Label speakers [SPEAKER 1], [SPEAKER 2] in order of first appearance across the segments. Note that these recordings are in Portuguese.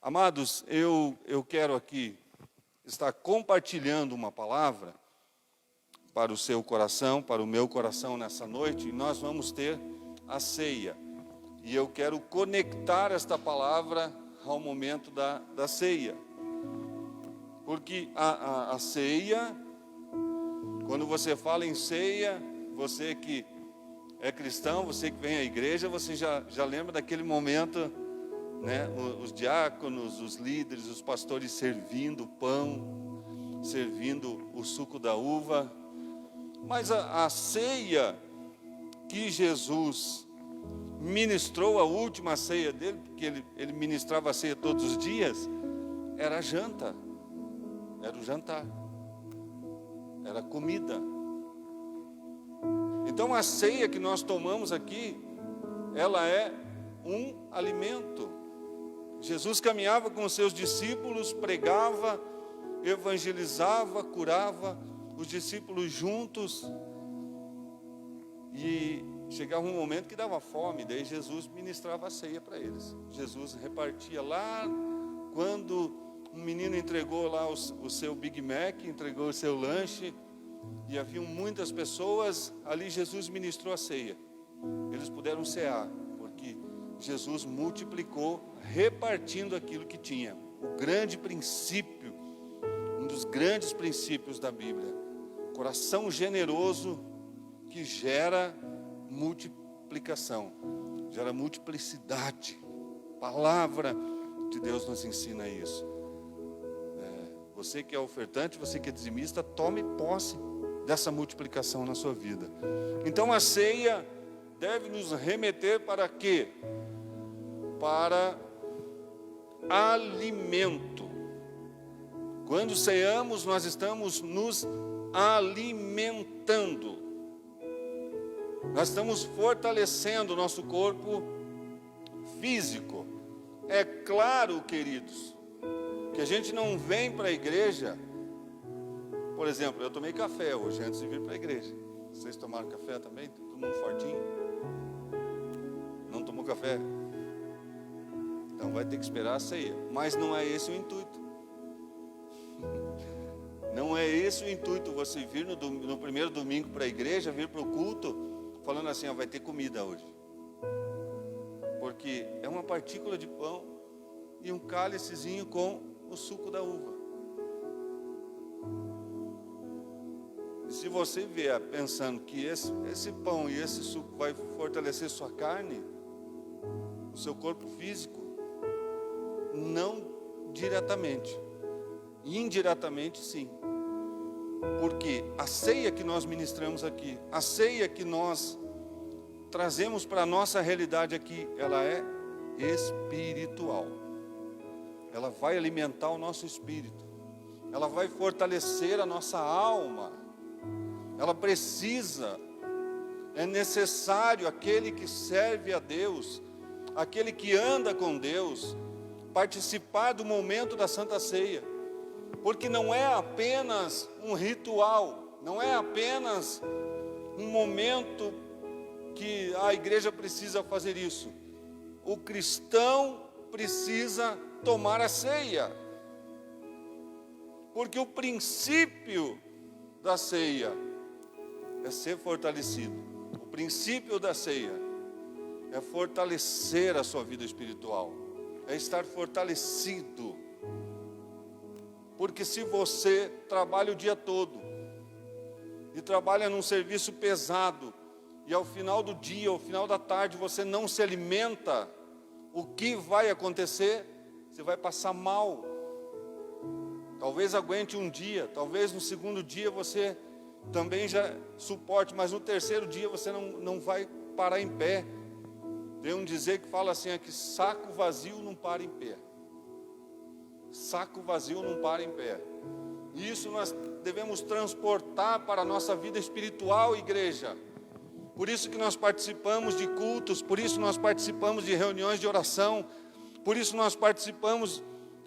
[SPEAKER 1] Amados, eu quero aqui estar compartilhando uma palavra para o seu coração, para o meu coração nessa noite, e nós vamos ter a ceia. E eu quero conectar esta palavra ao momento da ceia. Porque a ceia, quando você fala em ceia, você que é cristão, você que vem à igreja, você já lembra daquele momento, né? Os diáconos, os líderes, os pastores servindo o pão, servindo o suco da uva. Mas a ceia que Jesus ministrou, a última ceia dele, porque ele ministrava a ceia todos os dias, era a janta, era o jantar, era a comida. Então a ceia que nós tomamos aqui, ela é um alimento. Jesus caminhava com os seus discípulos, pregava, evangelizava, curava os discípulos juntos, e chegava um momento que dava fome, daí Jesus ministrava a ceia para eles. Jesus repartia lá, quando um menino entregou lá o seu Big Mac, entregou o seu lanche, e haviam muitas pessoas, ali Jesus ministrou a ceia. Eles puderam cear, porque Jesus multiplicou, repartindo aquilo que tinha. O grande princípio, um dos grandes princípios da Bíblia, coração generoso que gera multiplicação, gera multiplicidade. A palavra de Deus nos ensina isso. Você que é ofertante, você que é dizimista, tome posse dessa multiplicação na sua vida. Então a ceia deve nos remeter para quê? Para alimento. Quando ceamos, nós estamos nos alimentando. Nós estamos fortalecendo o nosso corpo físico. É claro, queridos, que a gente não vem para a igreja. Por exemplo, eu tomei café hoje antes de vir para a igreja. Vocês tomaram café também? Todo mundo fortinho? Não tomou café? Então vai ter que esperar a ceia. Mas não é esse o intuito. Não é esse o intuito, você vir no primeiro domingo para a igreja, vir para o culto, falando assim, vai ter comida hoje. Porque é uma partícula de pão e um cálicezinho com o suco da uva. E se você vier pensando que esse pão e esse suco vai fortalecer sua carne, o seu corpo físico, não diretamente, indiretamente sim. Porque a ceia que nós ministramos aqui, a ceia que nós trazemos para a nossa realidade aqui, ela é espiritual. Ela vai alimentar o nosso espírito. Ela vai fortalecer a nossa alma. Ela precisa, é necessário aquele que serve a Deus, aquele que anda com Deus, participar do momento da Santa Ceia. Porque não é apenas um ritual, não é apenas um momento que a igreja precisa fazer isso. O cristão precisa tomar a ceia. Porque o princípio da ceia é ser fortalecido. O princípio da ceia é fortalecer a sua vida espiritual, é estar fortalecido. Porque se você trabalha o dia todo e trabalha num serviço pesado, e ao final do dia, ao final da tarde, você não se alimenta, o que vai acontecer? Você vai passar mal. Talvez aguente um dia, talvez no segundo dia você também já suporte, mas no terceiro dia você não vai parar em pé. Tem um dizer que fala assim, que saco vazio não para em pé. Saco vazio não para em pé. E isso nós devemos transportar para a nossa vida espiritual, igreja. Por isso que nós participamos de cultos, por isso nós participamos de reuniões de oração, por isso nós participamos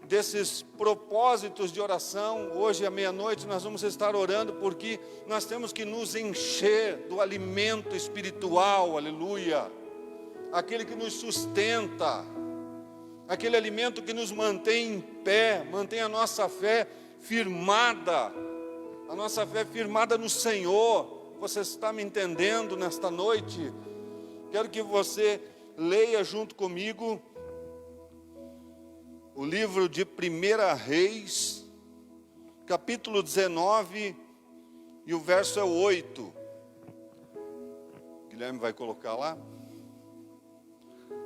[SPEAKER 1] desses propósitos de oração. Hoje à meia-noite nós vamos estar orando, porque nós temos que nos encher do alimento espiritual, aleluia, aquele que nos sustenta, aquele alimento que nos mantém em pé, mantém a nossa fé firmada, a nossa fé firmada no Senhor. Você está me entendendo nesta noite? Quero que você leia junto comigo o livro de 1 Reis, capítulo 19, e o verso é 8. Guilherme vai colocar lá.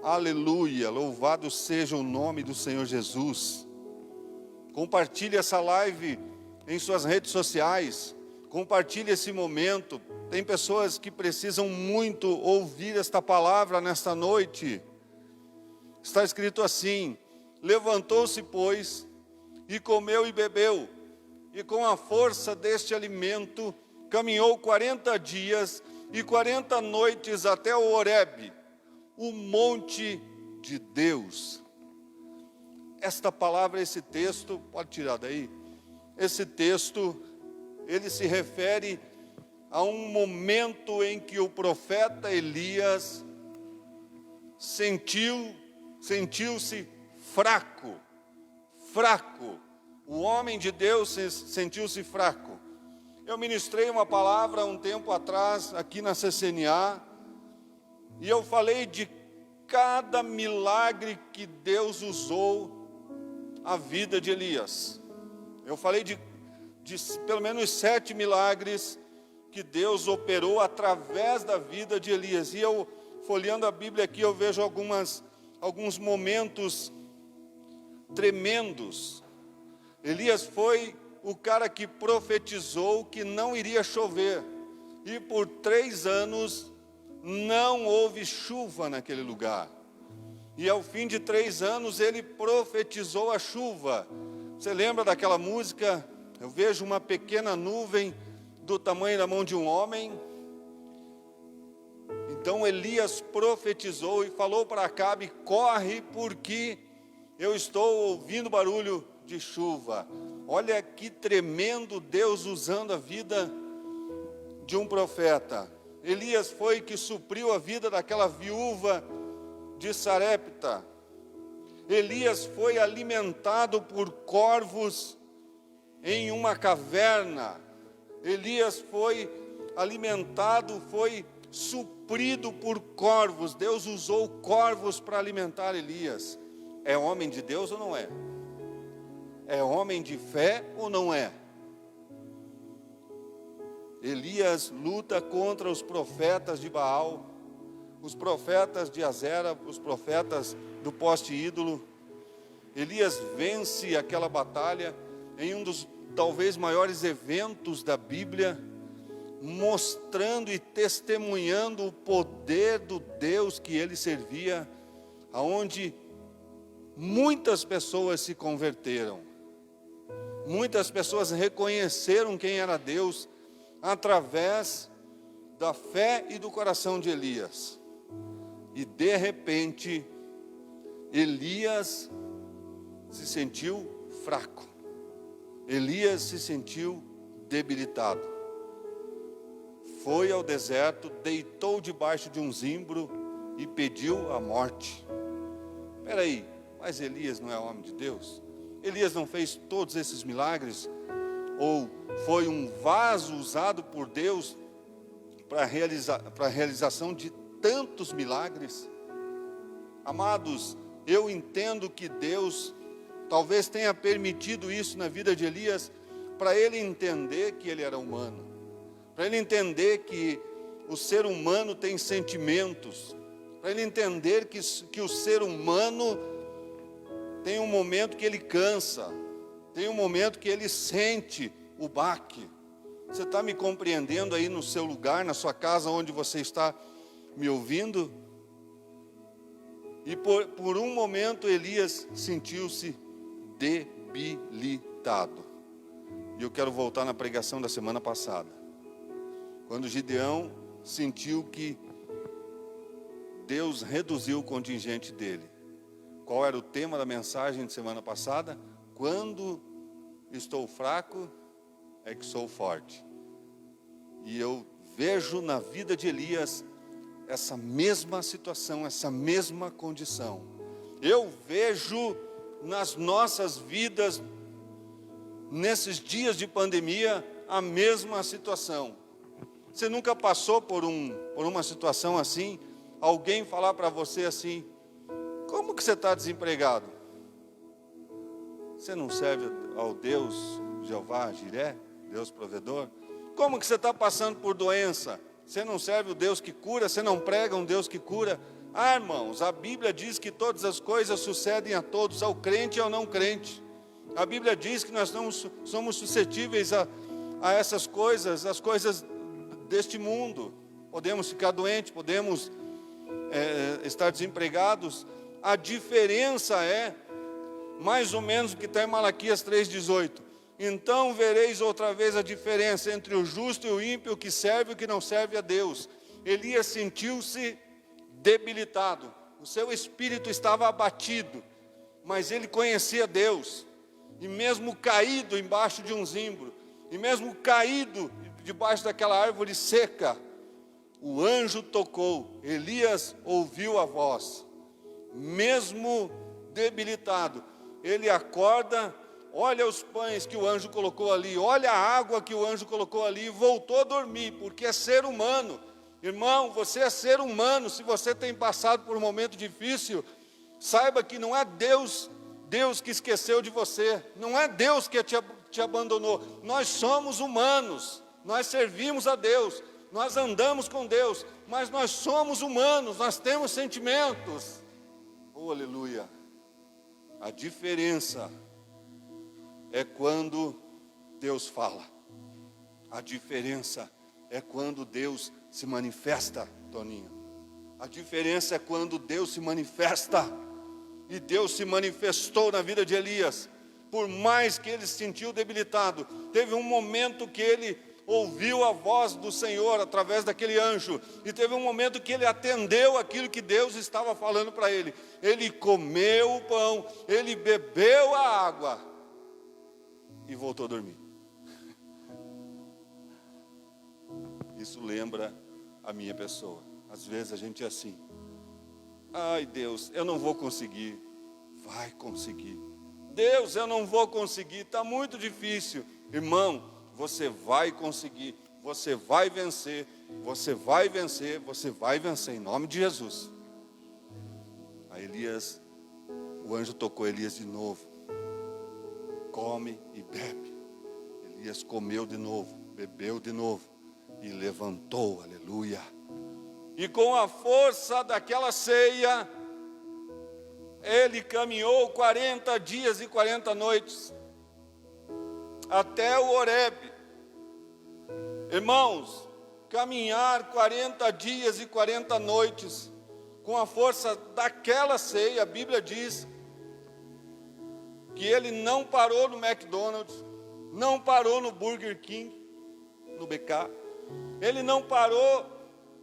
[SPEAKER 1] Aleluia, louvado seja o nome do Senhor Jesus. Compartilhe essa live em suas redes sociais. Compartilhe esse momento. Tem pessoas que precisam muito ouvir esta palavra nesta noite. Está escrito assim: levantou-se, pois, e comeu e bebeu, e com a força deste alimento caminhou 40 dias e 40 noites até o Horebe, o monte de Deus. Esta palavra, esse texto, pode tirar daí, esse texto, ele se refere a um momento em que o profeta Elias sentiu-se fraco. O homem de Deus sentiu-se fraco. Eu ministrei uma palavra um tempo atrás aqui na CCNA, e eu falei de cada milagre que Deus usou a vida de Elias. Eu falei de pelo menos 7 milagres que Deus operou através da vida de Elias. E eu, folheando a Bíblia aqui, eu vejo alguns momentos tremendos. Elias foi o cara que profetizou que não iria chover. E por 3 anos não houve chuva naquele lugar. E ao fim de 3 anos ele profetizou a chuva. Você lembra daquela música? Eu vejo uma pequena nuvem do tamanho da mão de um homem. Então Elias profetizou e falou para Acabe: corre, porque eu estou ouvindo barulho de chuva. Olha que tremendo Deus usando a vida de um profeta. Elias foi que supriu a vida daquela viúva de Sarepta. Elias foi alimentado por corvos em uma caverna. Elias foi alimentado, foi suprido por corvos. Deus usou corvos para alimentar Elias. É homem de Deus ou não é? É homem de fé ou não é? Elias luta contra os profetas de Baal, os profetas de Azera, os profetas do poste ídolo. Elias vence aquela batalha em um dos talvez maiores eventos da Bíblia, mostrando e testemunhando o poder do Deus que ele servia, aonde muitas pessoas se converteram. Muitas pessoas reconheceram quem era Deus através da fé e do coração de Elias. E de repente, Elias se sentiu fraco. Elias se sentiu debilitado. Foi ao deserto, deitou debaixo de um zimbro e pediu a morte. Espera aí, mas Elias não é homem de Deus? Elias não fez todos esses milagres? Ou foi um vaso usado por Deus para a realização de tantos milagres? Amados, eu entendo que Deus talvez tenha permitido isso na vida de Elias, para ele entender que ele era humano, para ele entender que o ser humano tem sentimentos, para ele entender que o ser humano tem um momento que ele cansa, tem um momento que ele sente o baque. Você está me compreendendo aí no seu lugar, na sua casa, onde você está me ouvindo? E por um momento Elias sentiu-se debilitado. E eu quero voltar na pregação da semana passada, quando Gideão sentiu que Deus reduziu o contingente dele. Qual era o tema da mensagem de semana passada? Quando estou fraco, é que sou forte. E eu vejo na vida de Elias essa mesma situação, essa mesma condição. Eu vejo nas nossas vidas, nesses dias de pandemia, a mesma situação. Você nunca passou por uma situação assim? Alguém falar para você assim: como que você está desempregado? Você não serve ao Deus Jeová Jiré, Deus provedor? Como que você está passando por doença? Você não serve o Deus que cura? Você não prega um Deus que cura? Ah, irmãos, a Bíblia diz que todas as coisas sucedem a todos, ao crente e ao não crente. A Bíblia diz que nós somos suscetíveis a essas coisas, as coisas deste mundo. Podemos ficar doentes, podemos estar desempregados. A diferença é, mais ou menos o que está em Malaquias 3,18. Então vereis outra vez a diferença entre o justo e o ímpio, o que serve e o que não serve a Deus. Elias sentiu-se debilitado, o seu espírito estava abatido, mas ele conhecia Deus, e mesmo caído embaixo de um zimbro, e mesmo caído debaixo daquela árvore seca, o anjo tocou, Elias ouviu a voz, mesmo debilitado, ele acorda, olha os pães que o anjo colocou ali, olha a água que o anjo colocou ali, e voltou a dormir, porque é ser humano. Irmão, você é ser humano. Se você tem passado por um momento difícil, saiba que não é Deus que esqueceu de você, não é Deus que te abandonou. Nós somos humanos, nós servimos a Deus, nós andamos com Deus, mas nós somos humanos, nós temos sentimentos. Oh, aleluia! A diferença é quando Deus fala. A diferença é quando Deus se manifesta, Toninho. A diferença é quando Deus se manifesta. E Deus se manifestou na vida de Elias. Por mais que ele se sentiu debilitado, teve um momento que ele ouviu a voz do Senhor através daquele anjo. E teve um momento que ele atendeu aquilo que Deus estava falando para ele. Ele comeu o pão, ele bebeu a água e voltou a dormir. Isso lembra a minha pessoa. Às vezes a gente é assim: ai Deus, eu não vou conseguir. Vai conseguir. Deus, eu não vou conseguir, está muito difícil. Irmão, você vai conseguir, você vai vencer, você vai vencer, você vai vencer, em nome de Jesus. A Elias, o anjo tocou Elias de novo: come e bebe. Elias comeu de novo, bebeu de novo e levantou, aleluia. E com a força daquela ceia, ele caminhou 40 dias e 40 noites, até o Horebe. Irmãos, caminhar 40 dias e 40 noites, com a força daquela ceia, a Bíblia diz que ele não parou no McDonald's, não parou no Burger King, no BK, ele não parou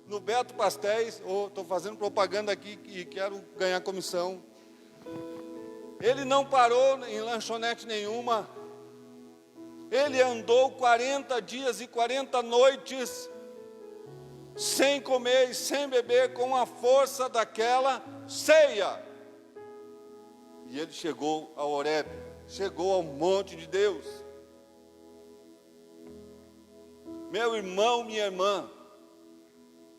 [SPEAKER 1] no Beto Pastéis. Estou fazendo propaganda aqui e quero ganhar comissão. Ele não parou em lanchonete nenhuma. Ele andou 40 dias e 40 noites, sem comer e sem beber, com a força daquela ceia. E ele chegou ao Horebe, chegou ao monte de Deus. Meu irmão, minha irmã,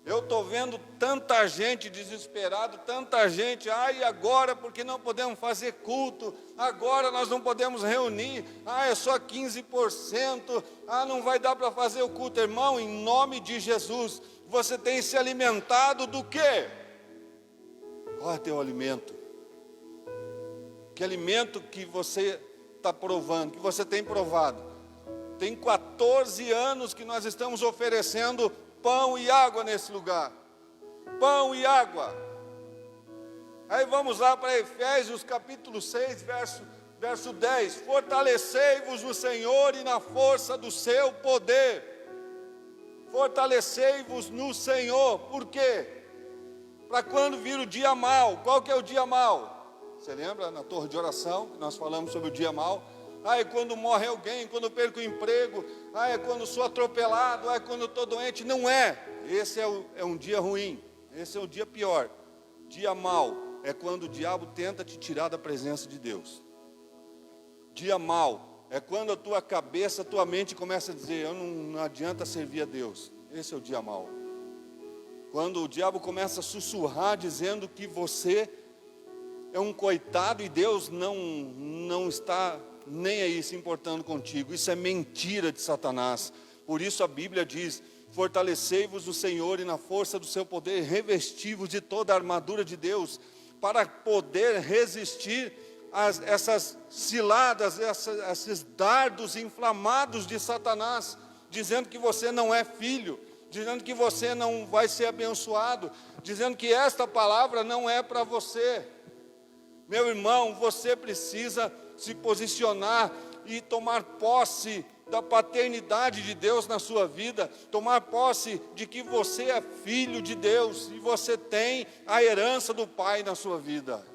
[SPEAKER 1] eu estou vendo tanta gente desesperada, tanta gente: ai, agora porque não podemos fazer culto, agora nós não podemos reunir, é só 15%, não vai dar para fazer o culto. Irmão, em nome de Jesus, você tem se alimentado do quê? Qual é o teu alimento? Que alimento que você está provando, que você tem provado? Tem 14 anos que nós estamos oferecendo pão e água nesse lugar. Pão e água. Aí vamos lá para Efésios capítulo 6, verso 10. Fortalecei-vos no Senhor e na força do seu poder. Fortalecei-vos no Senhor. Por quê? Para quando vir o dia mau. Qual que é o dia mau? Você lembra na torre de oração que nós falamos sobre o dia mau? É quando morre alguém, quando eu perco o emprego, é quando sou atropelado, é quando eu estou doente. Não é. Esse é um dia ruim, esse é um dia pior, dia mau. é quando o diabo tenta te tirar da presença de Deus. Dia mau é quando a tua cabeça, a tua mente começa a dizer, não adianta servir a Deus. Esse é o dia mau. Quando o diabo começa a sussurrar dizendo que você é um coitado e Deus não está nem aí se importando contigo. Isso é mentira de Satanás. Por isso a Bíblia diz, fortalecei-vos no Senhor e na força do seu poder, revesti-vos de toda a armadura de Deus, para poder resistir a essas ciladas, esses dardos inflamados de Satanás, dizendo que você não é filho, dizendo que você não vai ser abençoado, dizendo que esta palavra não é para você. Meu irmão, você precisa se posicionar e tomar posse da paternidade de Deus na sua vida, tomar posse de que você é filho de Deus e você tem a herança do Pai na sua vida.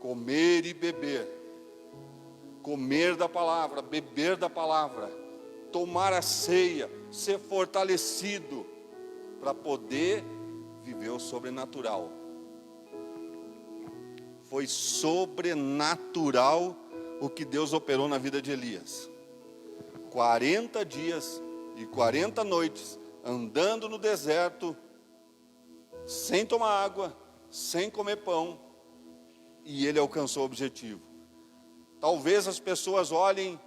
[SPEAKER 1] Comer e beber, comer da palavra, beber da palavra, tomar a ceia, ser fortalecido para poder viver o sobrenatural. Foi sobrenatural o que Deus operou na vida de Elias. 40 dias e 40 noites andando no deserto, sem tomar água, sem comer pão, e ele alcançou o objetivo. Talvez as pessoas olhem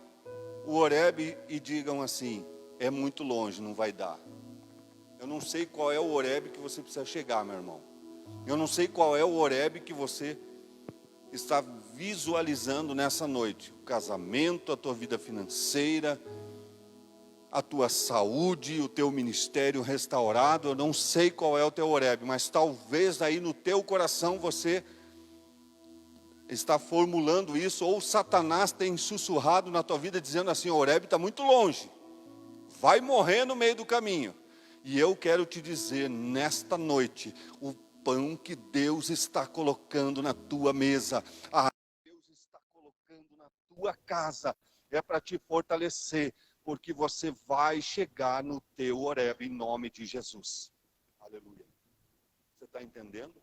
[SPEAKER 1] o Horebe e digam assim, é muito longe, não vai dar. Eu não sei qual é o Horebe que você precisa chegar, meu irmão. Eu não sei qual é o Horebe que você está visualizando nessa noite. O casamento, a tua vida financeira, a tua saúde, o teu ministério restaurado. Eu não sei qual é o teu Horebe, mas talvez aí no teu coração você está formulando isso, ou Satanás tem sussurrado na tua vida dizendo assim, o Horebe está muito longe, vai morrer no meio do caminho. E eu quero te dizer nesta noite, o pão que Deus está colocando na tua mesa, Deus está colocando na tua casa, é para te fortalecer, porque você vai chegar no teu Horebe em nome de Jesus. Aleluia. Você está entendendo?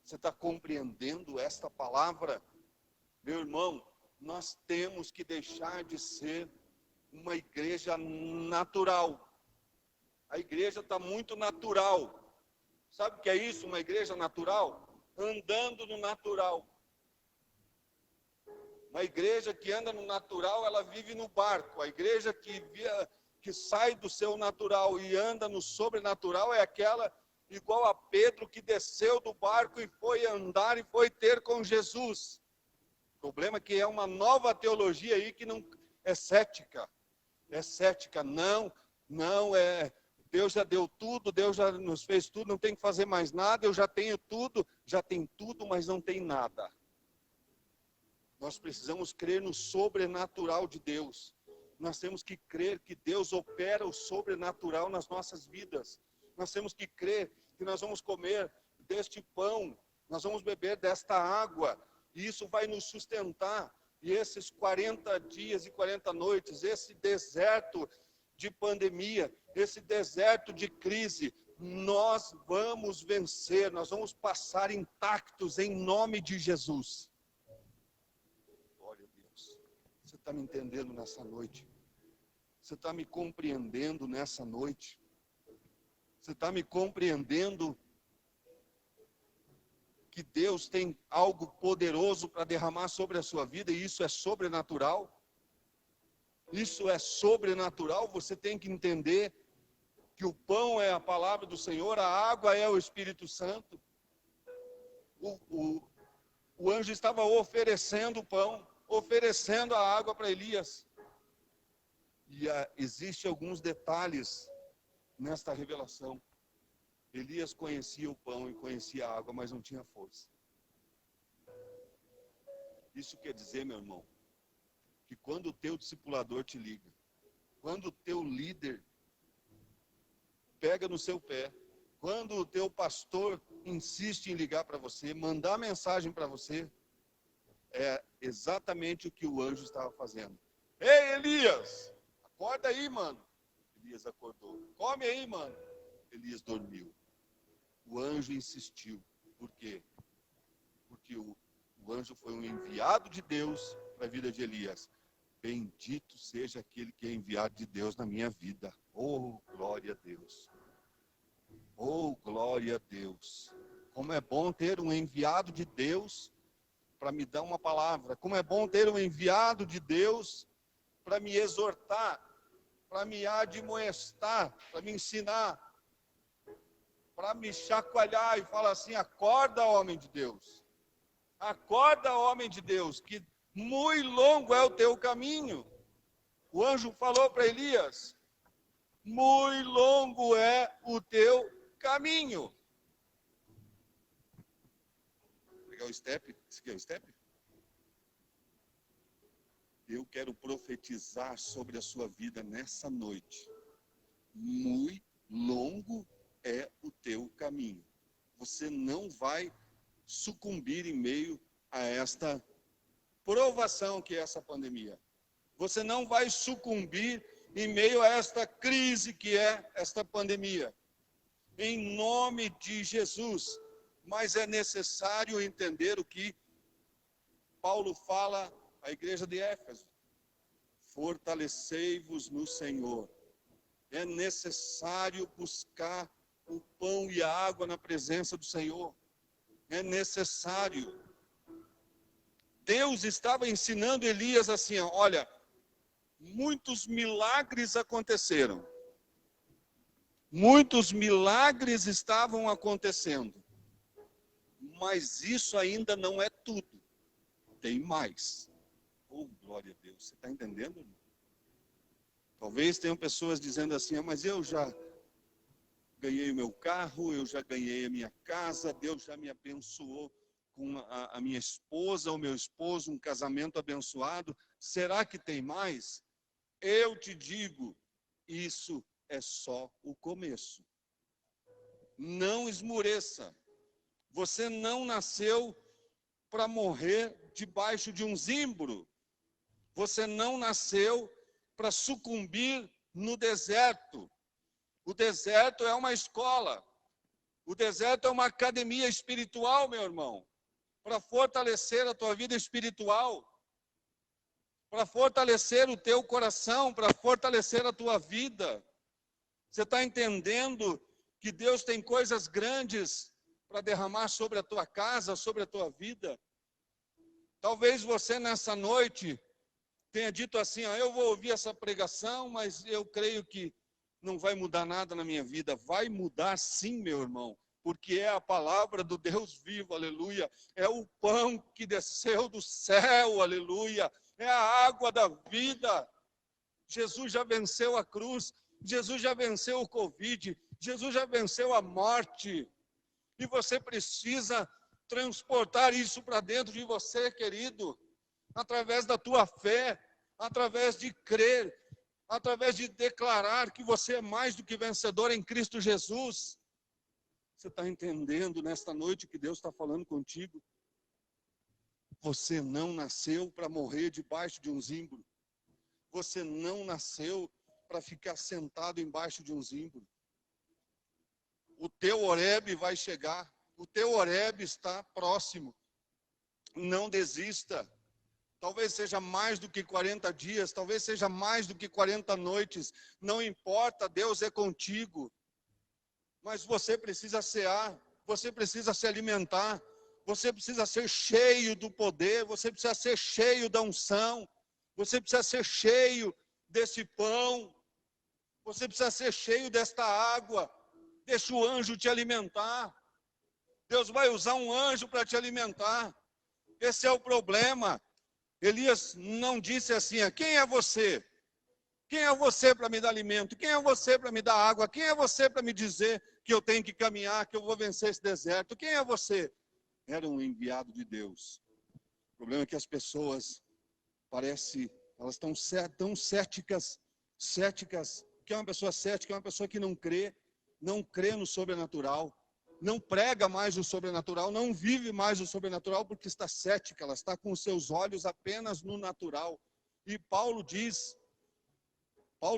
[SPEAKER 1] Você está compreendendo esta palavra? Meu irmão, nós temos que deixar de ser uma igreja natural. A igreja está muito natural. Sabe o que é isso, uma igreja natural? Andando no natural. Uma igreja que anda no natural, ela vive no barco. A igreja que sai do seu natural e anda no sobrenatural é aquela igual a Pedro que desceu do barco e foi andar e foi ter com Jesus. O problema é que é uma nova teologia aí que não é cética. É cética, não é. Deus já deu tudo, Deus já nos fez tudo, não tem que fazer mais nada, eu já tenho tudo, já tem tudo, mas não tem nada. Nós precisamos crer no sobrenatural de Deus. Nós temos que crer que Deus opera o sobrenatural nas nossas vidas. Nós temos que crer que nós vamos comer deste pão, nós vamos beber desta água, e isso vai nos sustentar. E esses 40 dias e 40 noites, esse deserto de pandemia, esse deserto de crise, nós vamos vencer, nós vamos passar intactos em nome de Jesus. Glória a Deus. Você está me entendendo nessa noite? Você está me compreendendo nessa noite? Você está me compreendendo que Deus tem algo poderoso para derramar sobre a sua vida e isso é sobrenatural? Isso é sobrenatural, você tem que entender que o pão é a palavra do Senhor, a água é o Espírito Santo. O anjo estava oferecendo o pão, oferecendo a água para Elias. E existem alguns detalhes nesta revelação. Elias conhecia o pão e conhecia a água, mas não tinha força. Isso quer dizer, meu irmão, que quando o teu discipulador te liga, quando o teu líder pega no seu pé, quando o teu pastor insiste em ligar para você, mandar mensagem para você, é exatamente o que o anjo estava fazendo. Ei, Elias, acorda aí, mano. Elias acordou. Come aí, mano. Elias dormiu. O anjo insistiu. Por quê? Porque o anjo foi um enviado de Deus para a vida de Elias. Bendito seja aquele que é enviado de Deus na minha vida. Oh, glória a Deus. Oh, glória a Deus. Como é bom ter um enviado de Deus para me dar uma palavra. Como é bom ter um enviado de Deus para me exortar, para me admoestar, para me ensinar, para me chacoalhar e falar assim: acorda, homem de Deus. Acorda, homem de Deus, que muito longo é o teu caminho. O anjo falou para Elias: muito longo é o teu caminho. Vou pegar o step. Esse aqui é o step? Eu quero profetizar sobre a sua vida nessa noite. Muito longo é o teu caminho. Você não vai sucumbir em meio a esta provação que é essa pandemia. Você não vai sucumbir em meio a esta crise que é esta pandemia. Em nome de Jesus. Mas é necessário entender o que Paulo fala à igreja de Éfeso: fortalecei-vos no Senhor. É necessário buscar o pão e a água na presença do Senhor. É necessário. Deus estava ensinando Elias assim: olha, muitos milagres aconteceram. Muitos milagres estavam acontecendo. Mas isso ainda não é tudo. Tem mais. Oh, glória a Deus. Você está entendendo? Talvez tenham pessoas dizendo assim: mas eu já ganhei o meu carro, eu já ganhei a minha casa, Deus já me abençoou com a minha esposa, o meu esposo, um casamento abençoado. Será que tem mais? Eu te digo, isso é só o começo. Não esmoreça. Você não nasceu para morrer debaixo de um zimbro. Você não nasceu para sucumbir no deserto. O deserto é uma escola. O deserto é uma academia espiritual, meu irmão, para fortalecer a tua vida espiritual, para fortalecer o teu coração, para fortalecer a tua vida. Você está entendendo que Deus tem coisas grandes para derramar sobre a tua casa, sobre a tua vida? Talvez você nessa noite tenha dito assim: eu vou ouvir essa pregação, mas eu creio que não vai mudar nada na minha vida. Vai mudar sim, meu irmão, porque é a palavra do Deus vivo, aleluia. É o pão que desceu do céu, aleluia. É a água da vida. Jesus já venceu a cruz, Jesus já venceu o Covid, Jesus já venceu a morte. E você precisa transportar isso para dentro de você, querido, através da tua fé, através de crer, através de declarar que você é mais do que vencedor em Cristo Jesus. Você está entendendo nesta noite que Deus está falando contigo? Você não nasceu para morrer debaixo de um zimbro. Você não nasceu para ficar sentado embaixo de um zimbro. O teu Horebe vai chegar. O teu Horebe está próximo. Não desista. Talvez seja mais do que 40 dias, talvez seja mais do que 40 noites. Não importa, Deus é contigo. Mas você precisa cear, você precisa se alimentar, você precisa ser cheio do poder, você precisa ser cheio da unção, você precisa ser cheio desse pão, você precisa ser cheio desta água. Deixa o anjo te alimentar. Deus vai usar um anjo para te alimentar. Esse é o problema. Elias não disse assim: quem é você? Quem é você para me dar alimento? Quem é você para me dar água? Quem é você para me dizer que eu tenho que caminhar, que eu vou vencer esse deserto? Quem é você? Era um enviado de Deus. O problema é que as pessoas elas estão tão céticas. Que é uma pessoa cética, é uma pessoa que não crê no sobrenatural, não prega mais o sobrenatural, não vive mais o sobrenatural porque está cética, ela está com os seus olhos apenas no natural. E Paulo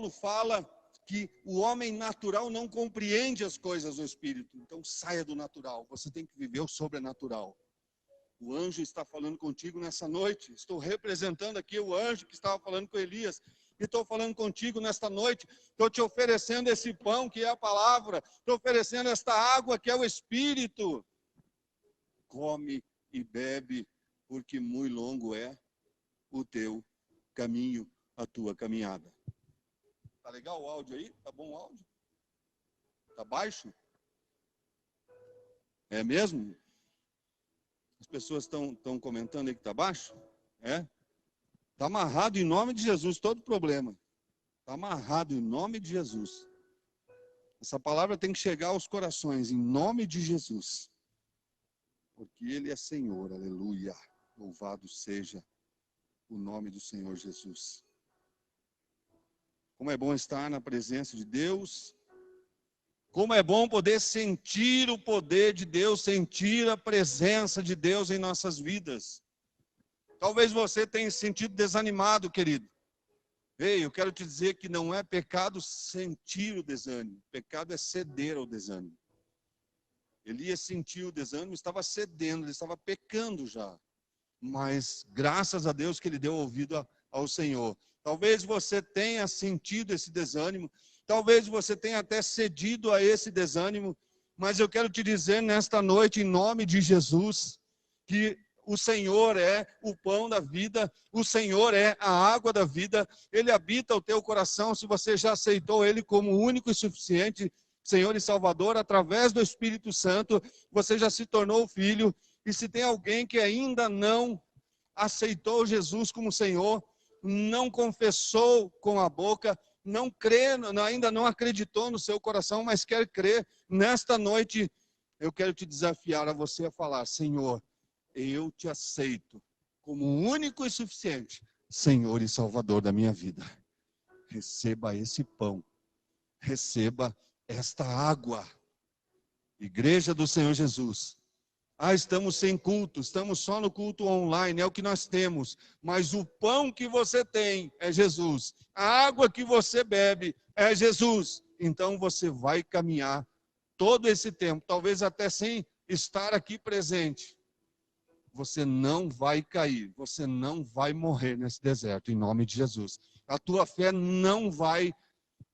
[SPEAKER 1] fala que o homem natural não compreende as coisas do Espírito. Então saia do natural, você tem que viver o sobrenatural. O anjo está falando contigo nessa noite. Estou representando aqui o anjo que estava falando com Elias. E estou falando contigo nesta noite. Estou te oferecendo esse pão que é a palavra. Estou oferecendo esta água que é o Espírito. Come e bebe, porque muito longo é o teu caminho, a tua caminhada. Tá legal o áudio aí? Tá bom o áudio? Tá baixo? É mesmo? As pessoas estão comentando aí que está baixo? É? Está amarrado em nome de Jesus todo problema. Está amarrado em nome de Jesus. Essa palavra tem que chegar aos corações, em nome de Jesus. Porque Ele é Senhor, aleluia. Louvado seja o nome do Senhor Jesus. Como é bom estar na presença de Deus. Como é bom poder sentir o poder de Deus, sentir a presença de Deus em nossas vidas. Talvez você tenha se sentido desanimado, querido. Ei, eu quero te dizer que não é pecado sentir o desânimo. Pecado é ceder ao desânimo. Elias sentiu o desânimo, estava cedendo, ele estava pecando já. Mas graças a Deus que ele deu ouvido ao Senhor. Talvez você tenha sentido esse desânimo. Talvez você tenha até cedido a esse desânimo, mas eu quero te dizer nesta noite, em nome de Jesus, que o Senhor é o pão da vida, o Senhor é a água da vida, Ele habita o teu coração, se você já aceitou Ele como único e suficiente Senhor e Salvador, através do Espírito Santo, você já se tornou filho, e se tem alguém que ainda não aceitou Jesus como Senhor, não confessou com a boca, não crê, ainda não acreditou no seu coração, mas quer crer, nesta noite eu quero te desafiar a você a falar: Senhor, eu te aceito como único e suficiente Senhor e Salvador da minha vida. Receba esse pão, receba esta água. Igreja do Senhor Jesus. Estamos sem culto, estamos só no culto online, é o que nós temos. Mas o pão que você tem é Jesus. A água que você bebe é Jesus. Então você vai caminhar todo esse tempo, talvez até sem estar aqui presente. Você não vai cair, você não vai morrer nesse deserto, em nome de Jesus. A tua fé não vai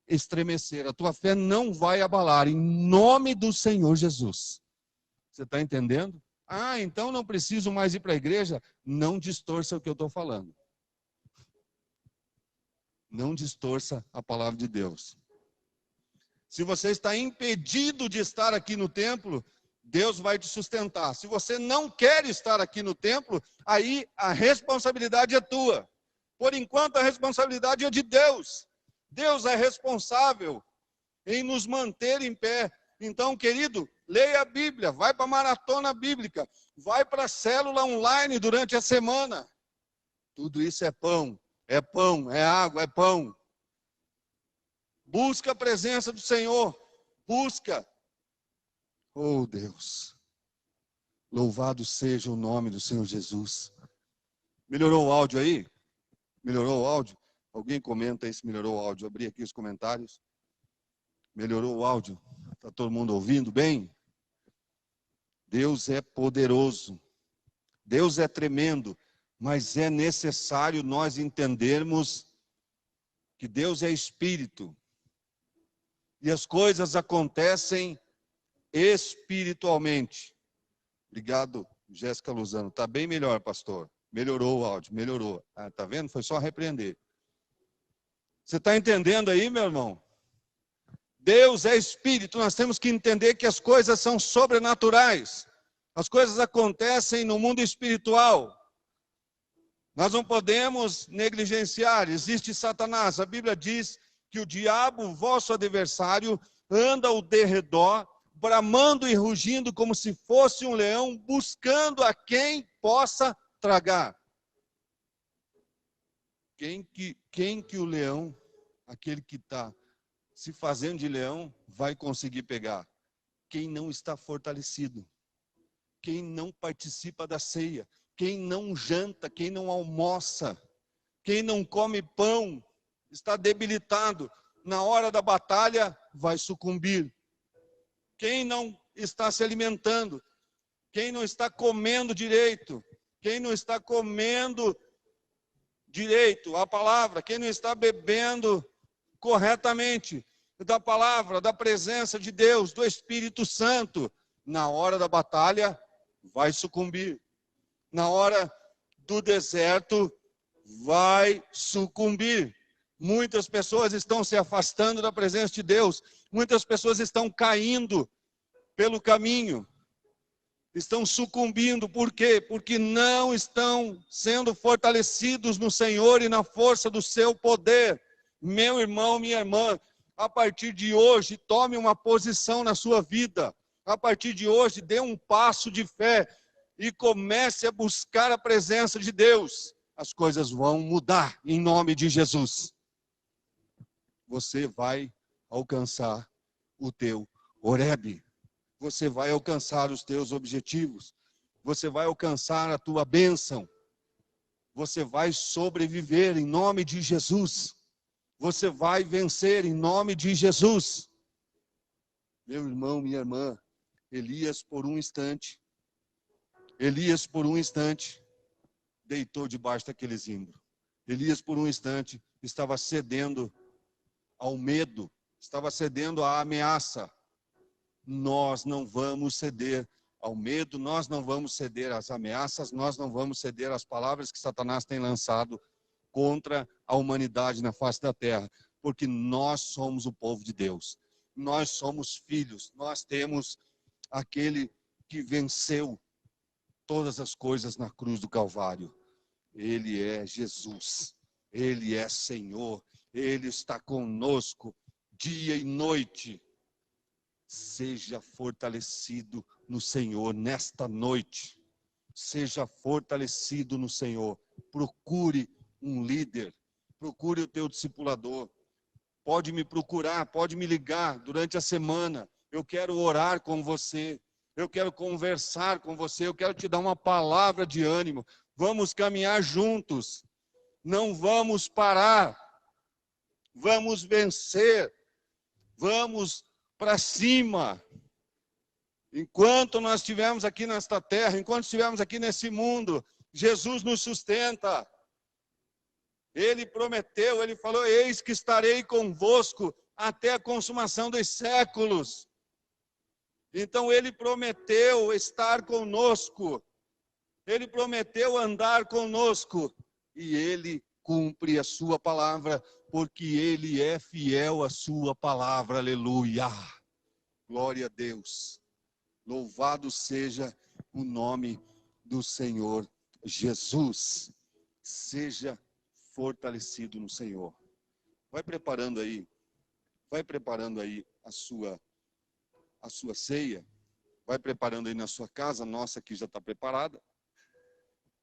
[SPEAKER 1] estremecer, a tua fé não vai abalar, em nome do Senhor Jesus. Você está entendendo? Então não preciso mais ir para a igreja? Não distorça o que eu estou falando. Não distorça a palavra de Deus. Se você está impedido de estar aqui no templo, Deus vai te sustentar. Se você não quer estar aqui no templo, aí a responsabilidade é tua. Por enquanto a responsabilidade é de Deus. Deus é responsável em nos manter em pé. Então, querido, leia a Bíblia, vai para a maratona bíblica, vai para a célula online durante a semana. Tudo isso é pão, é água, é pão. Busca a presença do Senhor, busca. Oh Deus, louvado seja o nome do Senhor Jesus. Melhorou o áudio aí? Melhorou o áudio? Alguém comenta aí se melhorou o áudio. Abri aqui os comentários. Melhorou o áudio? Está todo mundo ouvindo bem? Deus é poderoso. Deus é tremendo. Mas é necessário nós entendermos que Deus é Espírito. E as coisas acontecem espiritualmente. Obrigado, Jéssica Luzano. Está bem melhor, pastor. Melhorou o áudio, melhorou. Está vendo? Foi só repreender. Você está entendendo aí, meu irmão? Deus é Espírito, nós temos que entender que as coisas são sobrenaturais. As coisas acontecem no mundo espiritual. Nós não podemos negligenciar, existe Satanás. A Bíblia diz que o diabo, vosso adversário, anda ao derredor, bramando e rugindo como se fosse um leão, buscando a quem possa tragar. Quem que o leão, aquele que está se fazendo de leão, vai conseguir pegar? Quem não está fortalecido, quem não participa da ceia, quem não janta, quem não almoça, quem não come pão, está debilitado. na hora da batalha, vai sucumbir. Quem não está se alimentando, quem não está comendo direito, quem não está comendo direito a palavra, quem não está bebendo corretamente da palavra, da presença de Deus, do Espírito Santo, na hora da batalha, vai sucumbir. Na hora do deserto, vai sucumbir. Muitas pessoas estão se afastando da presença de Deus. Muitas pessoas estão caindo pelo caminho. Estão sucumbindo. Por quê? Porque não estão sendo fortalecidos no Senhor e na força do seu poder. Meu irmão, minha irmã, a partir de hoje, tome uma posição na sua vida. A partir de hoje, dê um passo de fé e comece a buscar a presença de Deus. As coisas vão mudar em nome de Jesus. Você vai alcançar o teu Horebe. Você vai alcançar os teus objetivos. Você vai alcançar a tua bênção. Você vai sobreviver em nome de Jesus. Você vai vencer em nome de Jesus. Meu irmão, minha irmã, Elias por um instante, deitou debaixo daquele zimbro. Elias por um instante estava cedendo ao medo, estava cedendo à ameaça. Nós não vamos ceder ao medo, nós não vamos ceder às ameaças, nós não vamos ceder às palavras que Satanás tem lançado contra a humanidade na face da terra, porque nós somos o povo de Deus, nós somos filhos, nós temos aquele que venceu todas as coisas na cruz do Calvário. Ele é Jesus, Ele é Senhor, Ele está conosco dia e noite. Seja fortalecido no Senhor nesta noite, seja fortalecido no Senhor. Procure um líder, procure o teu discipulador. Pode me procurar, pode me ligar durante a semana. Eu quero orar com você, eu quero conversar com você, eu quero te dar uma palavra de ânimo. Vamos caminhar juntos, não vamos parar, vamos vencer, vamos para cima. Enquanto nós estivermos aqui nesta terra, enquanto estivermos aqui nesse mundo, Jesus nos sustenta. Ele prometeu, ele falou: eis que estarei convosco até a consumação dos séculos. Então ele prometeu estar conosco, ele prometeu andar conosco, e ele cumpre a sua palavra, porque ele é fiel à sua palavra. Aleluia, glória a Deus, louvado seja o nome do Senhor Jesus. Seja fortalecido no Senhor. Vai preparando aí a sua ceia, vai preparando aí na sua casa. Nossa aqui já está preparada.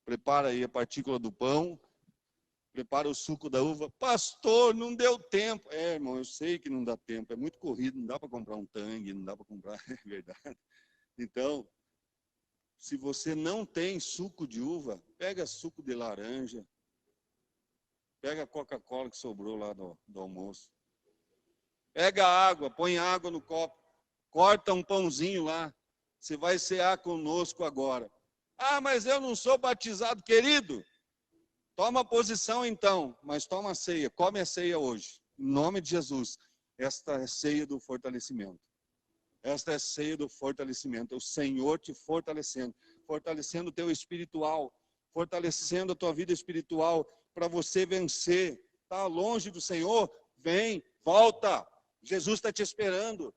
[SPEAKER 1] Prepara aí a partícula do pão, prepara o suco da uva. Pastor, não deu tempo. Irmão, eu sei que não dá tempo, é muito corrido, não dá para comprar um tangue, não dá para comprar, é verdade. Então, se você não tem suco de uva, pega suco de laranja, pega a Coca-Cola que sobrou lá do almoço. Pega água, põe água no copo, corta um pãozinho lá. Você vai cear conosco agora. Ah, mas eu não sou batizado, querido. Toma posição então, mas toma a ceia, come a ceia hoje. Em nome de Jesus. Esta é a ceia do fortalecimento. Esta é a ceia do fortalecimento. É o Senhor te fortalecendo. Fortalecendo o teu espiritual. Fortalecendo a tua vida espiritual para você vencer. Está longe do Senhor? Vem, volta. Jesus está te esperando.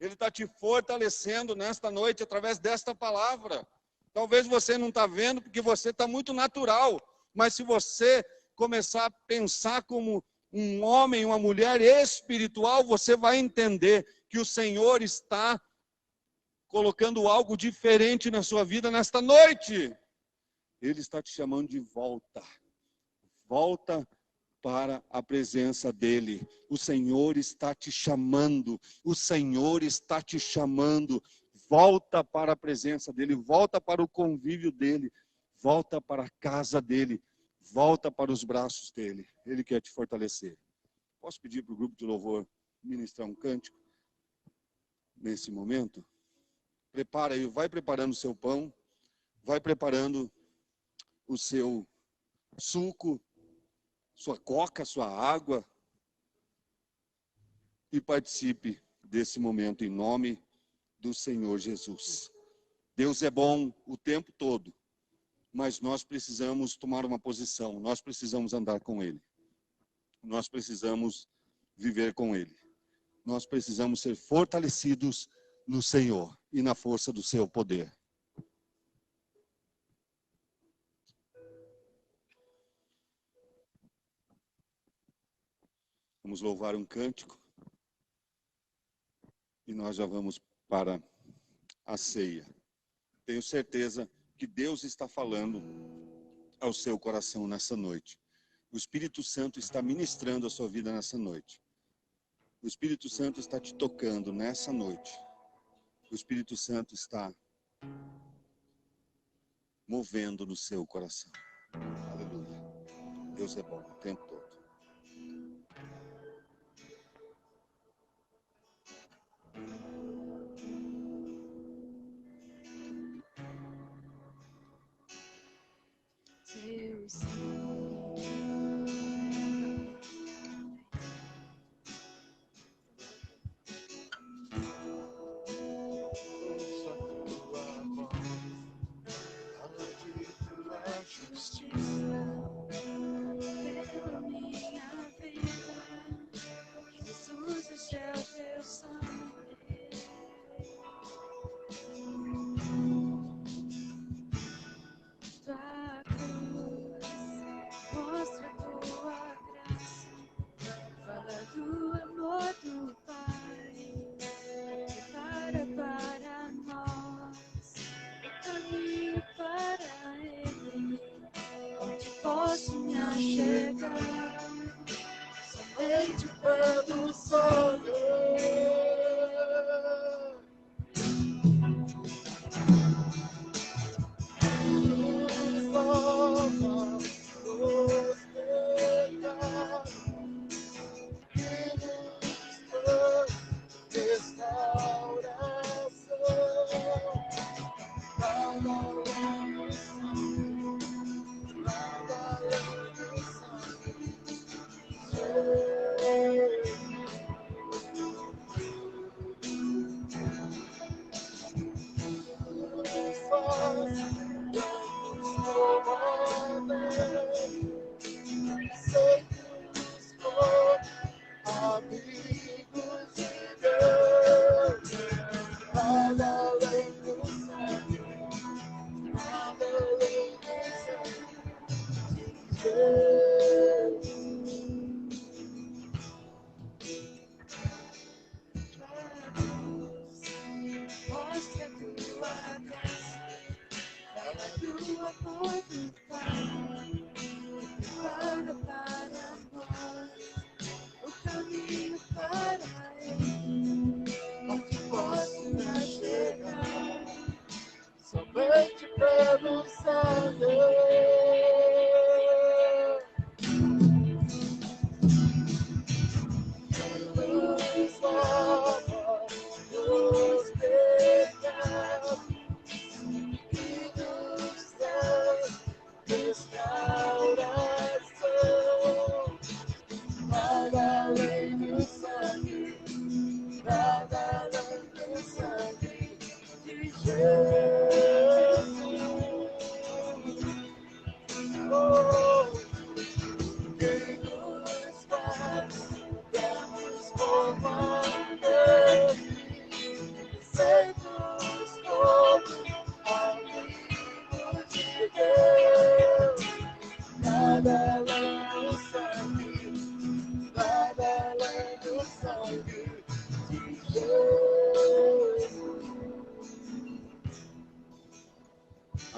[SPEAKER 1] Ele está te fortalecendo nesta noite através desta palavra. Talvez você não está vendo porque você está muito natural. Mas se você começar a pensar como um homem, uma mulher espiritual, você vai entender que o Senhor está colocando algo diferente na sua vida nesta noite. Ele está te chamando de volta. Volta para a presença dele. O Senhor está te chamando. O Senhor está te chamando. Volta para a presença dele. Volta para o convívio dele. Volta para a casa dele. Volta para os braços dele. Ele quer te fortalecer. Posso pedir para o grupo de louvor ministrar um cântico nesse momento? Prepara aí, vai preparando o seu pão, vai preparando o seu suco, sua coca, sua água, e participe desse momento em nome do Senhor Jesus. Deus é bom o tempo todo, mas nós precisamos tomar uma posição, nós precisamos andar com Ele, nós precisamos viver com Ele, nós precisamos ser fortalecidos no Senhor e na força do seu poder. Vamos louvar um cântico e nós já vamos para a ceia. Tenho certeza que Deus está falando ao seu coração nessa noite. O Espírito Santo está ministrando a sua vida nessa noite. O Espírito Santo está te tocando nessa noite. O Espírito Santo está movendo no seu coração. Aleluia. Deus é bom o tempo todo.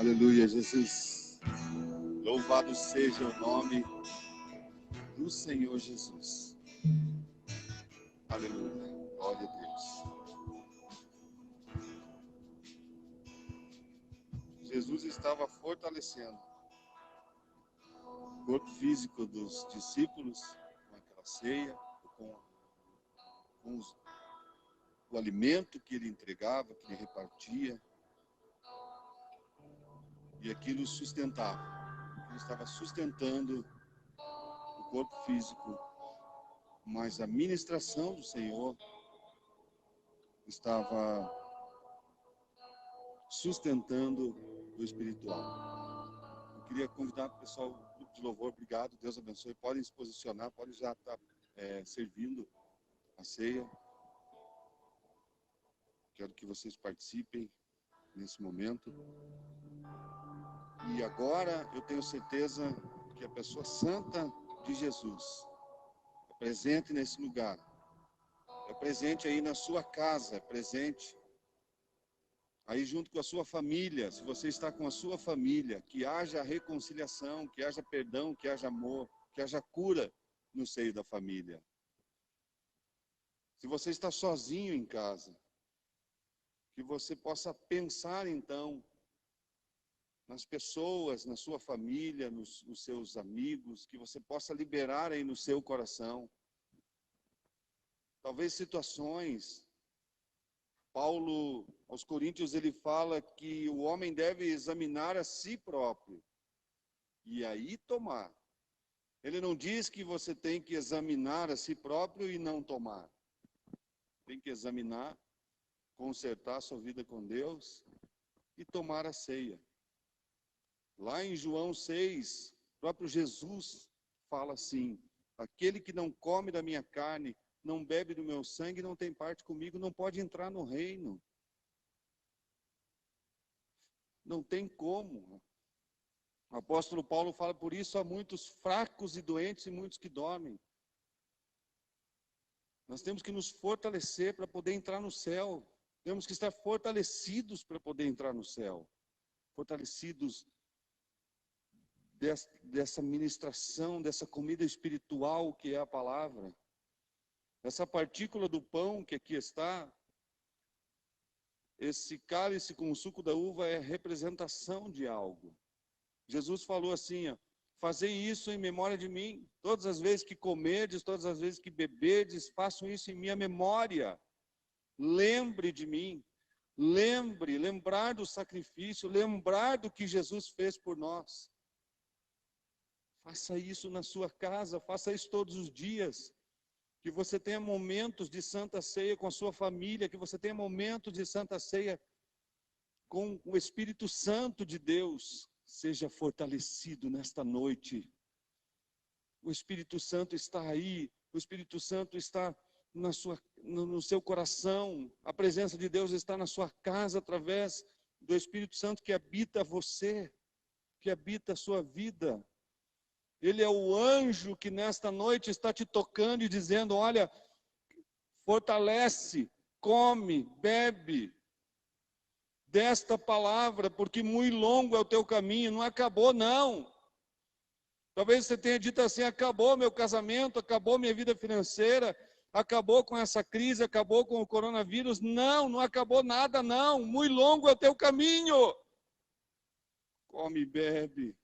[SPEAKER 1] Aleluia, Jesus. Louvado seja o nome do Senhor Jesus. Aleluia. Glória a Deus. Jesus estava fortalecendo o corpo físico dos discípulos com aquela ceia, com o alimento que ele entregava, que ele repartia, e aquilo sustentava. Ele estava sustentando o corpo físico, mas a ministração do Senhor estava sustentando o espiritual. Eu queria convidar o pessoal do grupo de louvor, obrigado, Deus abençoe, podem se posicionar, podem já estar servindo a ceia. Quero que vocês participem nesse momento. E agora eu tenho certeza que a pessoa santa de Jesus é presente nesse lugar, é presente aí na sua casa, é presente aí junto com a sua família. Se você está com a sua família, que haja reconciliação, que haja perdão, que haja amor, que haja cura no seio da família. Se você está sozinho em casa, que você possa pensar então nas pessoas, na sua família, nos seus amigos, que você possa liberar aí no seu coração. Talvez situações. Paulo, aos Coríntios, ele fala que o homem deve examinar a si próprio e aí tomar. Ele não diz que você tem que examinar a si próprio e não tomar. Tem que examinar, consertar a sua vida com Deus e tomar a ceia. Lá em João 6, o próprio Jesus fala assim: aquele que não come da minha carne, não bebe do meu sangue, não tem parte comigo, não pode entrar no reino. Não tem como. O apóstolo Paulo fala, por isso há muitos fracos e doentes e muitos que dormem. Nós temos que nos fortalecer para poder entrar no céu. Temos que estar fortalecidos para poder entrar no céu. Fortalecidos dessa ministração, dessa comida espiritual que é a palavra. Essa partícula do pão que aqui está, esse cálice com o suco da uva é representação de algo. Jesus falou assim, ó, fazei isso em memória de mim. Todas as vezes que comerdes, todas as vezes que beberdes, façam isso em minha memória. Lembre de mim. Lembrar do sacrifício, lembrar do que Jesus fez por nós. Faça isso na sua casa, faça isso todos os dias. Que você tenha momentos de santa ceia com a sua família, que você tenha momentos de santa ceia com o Espírito Santo de Deus. Seja fortalecido nesta noite. O Espírito Santo está aí, o Espírito Santo está no seu coração, a presença de Deus está na sua casa através do Espírito Santo que habita você, que habita a sua vida. Ele é o anjo que nesta noite está te tocando e dizendo, olha, fortalece, come, bebe desta palavra, porque muito longo é o teu caminho, não acabou não. Talvez você tenha dito assim, acabou meu casamento, acabou minha vida financeira, acabou com essa crise, acabou com o coronavírus. Não, não acabou nada não, muito longo é o teu caminho. Come e bebe.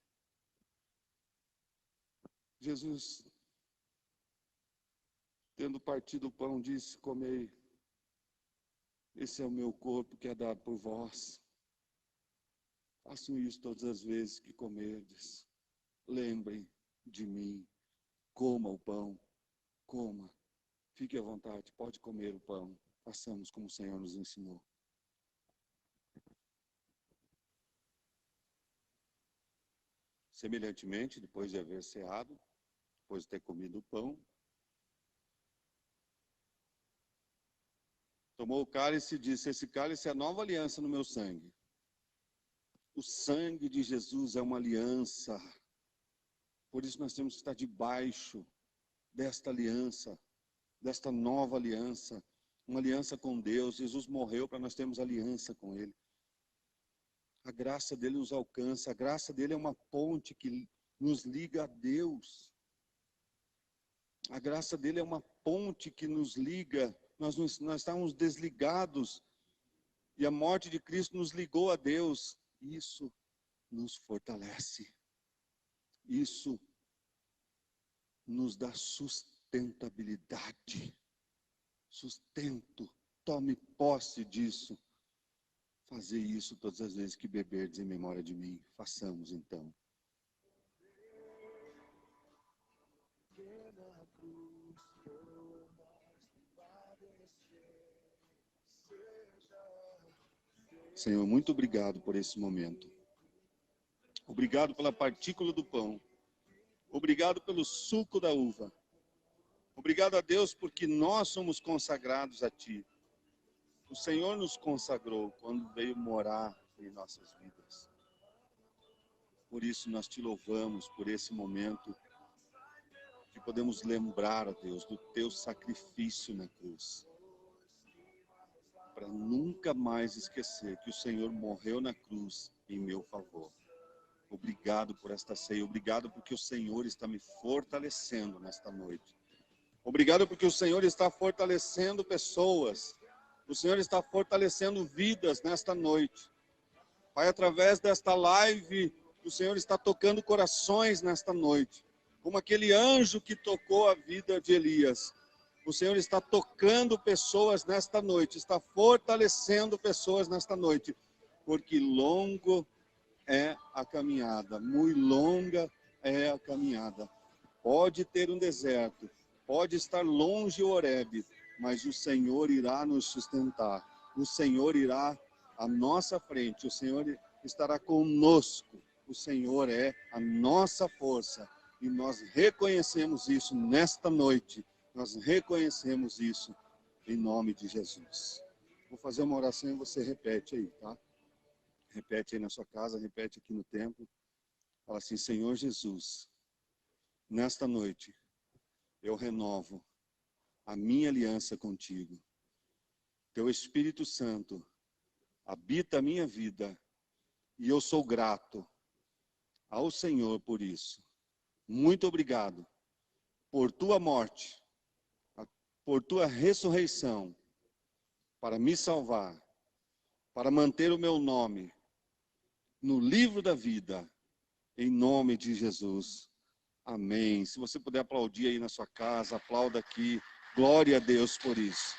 [SPEAKER 1] Jesus, tendo partido o pão, disse, comei, esse é o meu corpo que é dado por vós. Façam isso todas as vezes que comerdes. Lembrem de mim. Coma o pão. Coma. Fique à vontade. Pode comer o pão. Façamos como o Senhor nos ensinou. Semelhantemente, depois de haver ceado, depois de ter comido o pão, tomou o cálice e disse, esse cálice é a nova aliança no meu sangue. O sangue de Jesus é uma aliança. Por isso nós temos que estar debaixo desta aliança, desta nova aliança, uma aliança com Deus. Jesus morreu para nós termos aliança com Ele. A graça dele nos alcança, a graça dele é uma ponte que nos liga a Deus. A graça dele é uma ponte que nos liga, nós estávamos desligados e a morte de Cristo nos ligou a Deus. Isso nos fortalece. Isso nos dá sustentabilidade, sustento. Tome posse disso. Fazer isso todas as vezes que beberdes em memória de mim. Façamos então. Senhor, muito obrigado por esse momento. Obrigado pela partícula do pão. Obrigado pelo suco da uva. Obrigado a Deus porque nós somos consagrados a Ti. O Senhor nos consagrou quando veio morar em nossas vidas. Por isso nós Te louvamos por esse momento que podemos lembrar, ó Deus, do Teu sacrifício na cruz. Para nunca mais esquecer que o Senhor morreu na cruz em meu favor. Obrigado por esta ceia. Obrigado porque o Senhor está me fortalecendo nesta noite. Obrigado porque o Senhor está fortalecendo pessoas. O Senhor está fortalecendo vidas nesta noite. Pai, através desta live, o Senhor está tocando corações nesta noite. Como aquele anjo que tocou a vida de Elias. O Senhor está tocando pessoas nesta noite. Está fortalecendo pessoas nesta noite. Porque longo é a caminhada. Muito longa é a caminhada. Pode ter um deserto. Pode estar longe o Horebe, mas o Senhor irá nos sustentar. O Senhor irá à nossa frente. O Senhor estará conosco. O Senhor é a nossa força. E nós reconhecemos isso nesta noite. Nós reconhecemos isso em nome de Jesus. Vou fazer uma oração e você repete aí, tá? Repete aí na sua casa, repete aqui no templo. Fala assim: Senhor Jesus, nesta noite, eu renovo a minha aliança contigo. Teu Espírito Santo habita a minha vida e eu sou grato ao Senhor por isso. Muito obrigado por tua morte, por tua ressurreição, para me salvar, para manter o meu nome no livro da vida, em nome de Jesus. Amém. Se você puder aplaudir aí na sua casa, aplauda aqui. Glória a Deus por isso.